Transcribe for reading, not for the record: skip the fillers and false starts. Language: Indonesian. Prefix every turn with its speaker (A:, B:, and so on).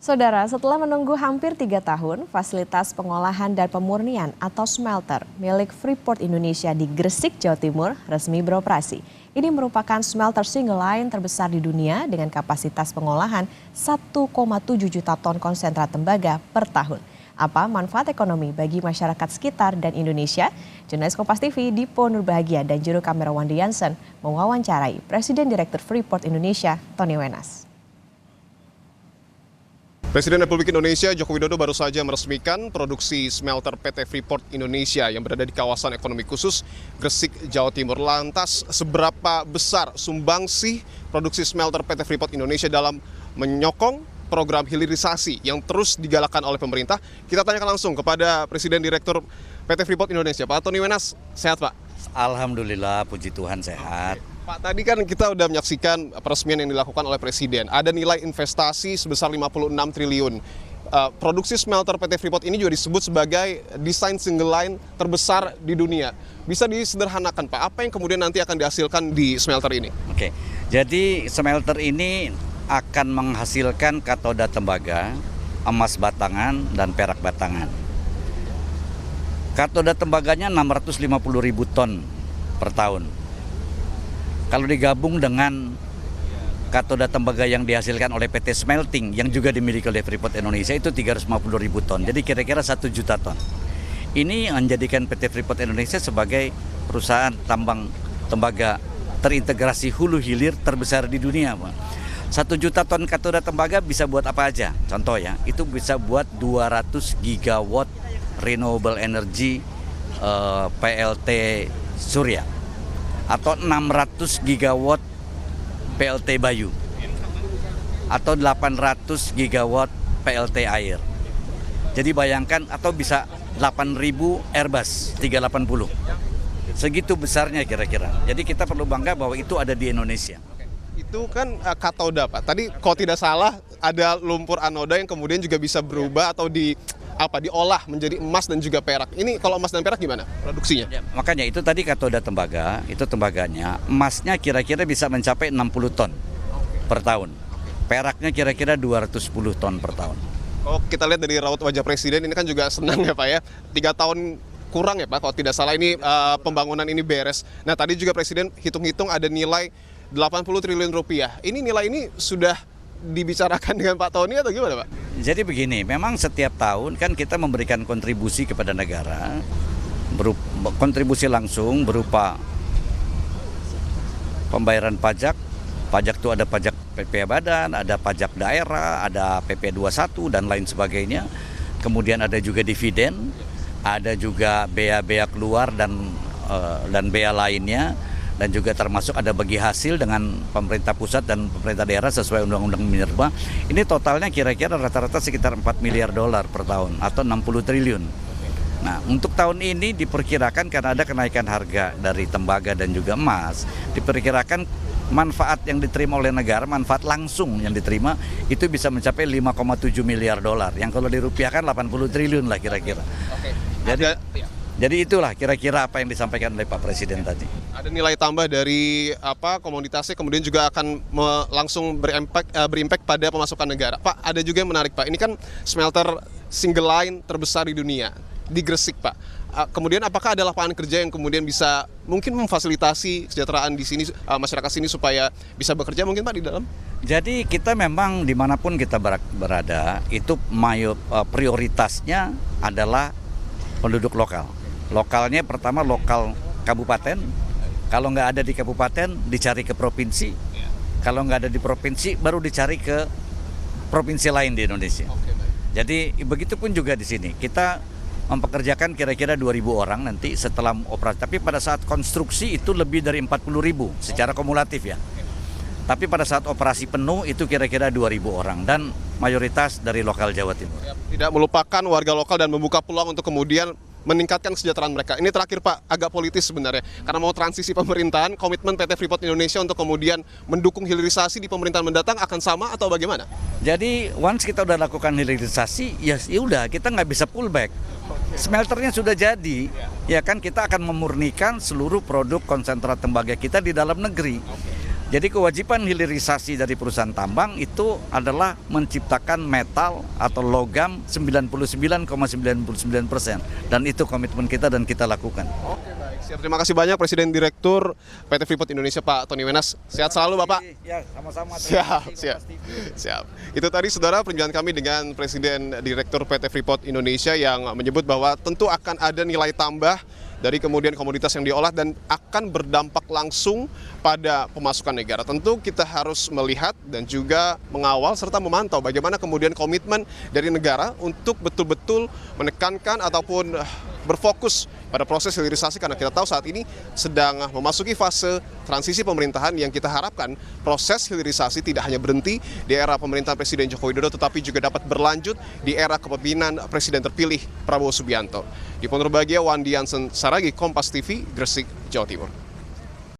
A: Saudara, setelah menunggu hampir 3 tahun, fasilitas pengolahan dan pemurnian atau smelter milik Freeport Indonesia di Gresik, Jawa Timur resmi beroperasi. Ini merupakan smelter single line terbesar di dunia dengan kapasitas pengolahan 1,7 juta ton konsentrat tembaga per tahun. Apa manfaat ekonomi bagi masyarakat sekitar dan Indonesia? Jurnalis Kompas TV Dipo Nurbahagia dan juru kamera Wandi Jansen mewawancarai Presiden Direktur Freeport Indonesia, Tony Wenas.
B: Presiden Republik Indonesia Joko Widodo baru saja meresmikan produksi smelter PT Freeport Indonesia yang berada di kawasan ekonomi khusus Gresik, Jawa Timur. Lantas, seberapa besar sumbangsih produksi smelter PT Freeport Indonesia dalam menyokong program hilirisasi yang terus digalakkan oleh pemerintah? Kita tanyakan langsung kepada Presiden Direktur PT Freeport Indonesia, Pak Tony Wenas. Sehat, Pak?
C: Alhamdulillah, puji Tuhan sehat.
B: Pak, tadi kan kita udah menyaksikan peresmian yang dilakukan oleh Presiden. Ada nilai investasi sebesar 56 triliun. Produksi smelter PT Freeport ini juga disebut sebagai desain single line terbesar di dunia. Bisa disederhanakan, Pak, apa yang kemudian nanti akan dihasilkan di smelter ini?
C: Oke, jadi smelter ini akan menghasilkan katoda tembaga, emas batangan, dan perak batangan. Katoda tembaganya 650.000 ton per tahun. Kalau digabung dengan katoda tembaga yang dihasilkan oleh PT Smelting yang juga dimiliki oleh Freeport Indonesia itu 350.000 ton. Jadi kira-kira 1 juta ton. Ini menjadikan PT Freeport Indonesia sebagai perusahaan tambang tembaga terintegrasi hulu hilir terbesar di dunia, Pak. 1 juta ton katoda tembaga bisa buat apa aja? Contoh ya, itu bisa buat 200 gigawatt renewable energy PLT surya atau 600 gigawatt PLT Bayu atau 800 gigawatt PLT air. Jadi bayangkan, atau bisa 8.000 Airbus 380. Segitu besarnya kira-kira. Jadi kita perlu bangga bahwa itu ada di Indonesia.
B: Itu kan katoda, Pak. Tadi kalau tidak salah ada lumpur anoda yang kemudian juga bisa berubah atau diolah menjadi emas dan juga perak. Ini kalau emas dan perak gimana produksinya?
C: Ya, makanya itu tadi katoda tembaga, itu tembaganya, emasnya kira-kira bisa mencapai 60 ton per tahun. Peraknya kira-kira 210 ton per tahun.
B: Oh, kita lihat dari raut wajah Presiden ini kan juga senang ya, Pak ya. 3 tahun kurang ya, Pak, kalau tidak salah ini pembangunan ini beres. Nah, tadi juga Presiden hitung-hitung ada nilai 80 triliun rupiah. Ini nilai ini sudah dibicarakan dengan Pak Tony atau gimana, Pak?
C: Jadi begini, memang setiap tahun kan kita memberikan kontribusi kepada negara, kontribusi langsung berupa pembayaran pajak. Pajak itu ada pajak PP Badan, ada pajak daerah, ada PP 21 dan lain sebagainya. Kemudian ada juga dividen, ada juga bea-bea keluar dan bea lainnya. Dan juga termasuk ada bagi hasil dengan pemerintah pusat dan pemerintah daerah sesuai Undang-Undang Minerba. Ini totalnya kira-kira rata-rata sekitar 4 miliar dolar per tahun atau 60 triliun. Nah, untuk tahun ini diperkirakan karena ada kenaikan harga dari tembaga dan juga emas, diperkirakan manfaat yang diterima oleh negara, manfaat langsung yang diterima itu bisa mencapai 5,7 miliar dolar. Yang kalau dirupiahkan 80 triliun lah kira-kira.
B: Oke.
C: Jadi itulah kira-kira apa yang disampaikan oleh Pak Presiden tadi.
B: Ada nilai tambah dari komoditasnya, kemudian juga akan langsung berimpact pada pemasukan negara. Pak, ada juga yang menarik, Pak. Ini kan smelter single line terbesar di dunia di Gresik, Pak. Kemudian apakah ada lapangan kerja yang kemudian bisa mungkin memfasilitasi kesejahteraan di sini, masyarakat sini supaya bisa bekerja mungkin, Pak, di dalam?
C: Jadi kita memang dimanapun kita berada itu prioritasnya adalah penduduk lokal. Lokalnya pertama lokal kabupaten, kalau nggak ada di kabupaten dicari ke provinsi, kalau nggak ada di provinsi baru dicari ke provinsi lain di Indonesia. Jadi begitu pun juga di sini, kita mempekerjakan kira-kira 2.000 orang nanti setelah operasi, tapi pada saat konstruksi itu lebih dari 40.000 secara kumulatif ya. Tapi pada saat operasi penuh itu kira-kira 2.000 orang dan mayoritas dari lokal Jawa Timur.
B: Tidak melupakan warga lokal dan membuka peluang untuk kemudian meningkatkan kesejahteraan mereka. Ini terakhir, Pak, agak politis sebenarnya. Karena mau transisi pemerintahan, komitmen PT Freeport Indonesia untuk kemudian mendukung hilirisasi di pemerintahan mendatang akan sama atau bagaimana?
C: Jadi once kita udah lakukan hilirisasi, ya udah kita nggak bisa pullback. Smelternya sudah jadi, ya kan kita akan memurnikan seluruh produk konsentrat tembaga kita di dalam negeri. Jadi kewajiban hilirisasi dari perusahaan tambang itu adalah menciptakan metal atau logam 99,99%. Dan itu komitmen kita dan kita lakukan.
B: Oke, baik. Siap. Terima kasih banyak Presiden Direktur PT Freeport Indonesia Pak Tony Wenas. Sehat selalu Bapak.
C: Ya, sama-sama.
B: Siap. Itu tadi saudara perbincangan kami dengan Presiden Direktur PT Freeport Indonesia yang menyebut bahwa tentu akan ada nilai tambah dari kemudian komoditas yang diolah dan akan berdampak langsung pada pemasukan negara. Tentu kita harus melihat dan juga mengawal serta memantau bagaimana kemudian komitmen dari negara untuk betul-betul menekankan ataupun berfokus pada proses hilirisasi, karena kita tahu saat ini sedang memasuki fase transisi pemerintahan yang kita harapkan proses hilirisasi tidak hanya berhenti di era pemerintahan Presiden Joko Widodo tetapi juga dapat berlanjut di era kepemimpinan Presiden terpilih Prabowo Subianto. Di Pondok Bahagia, Wandi Jansen Saragi, Kompas TV, Gresik, Jawa Timur.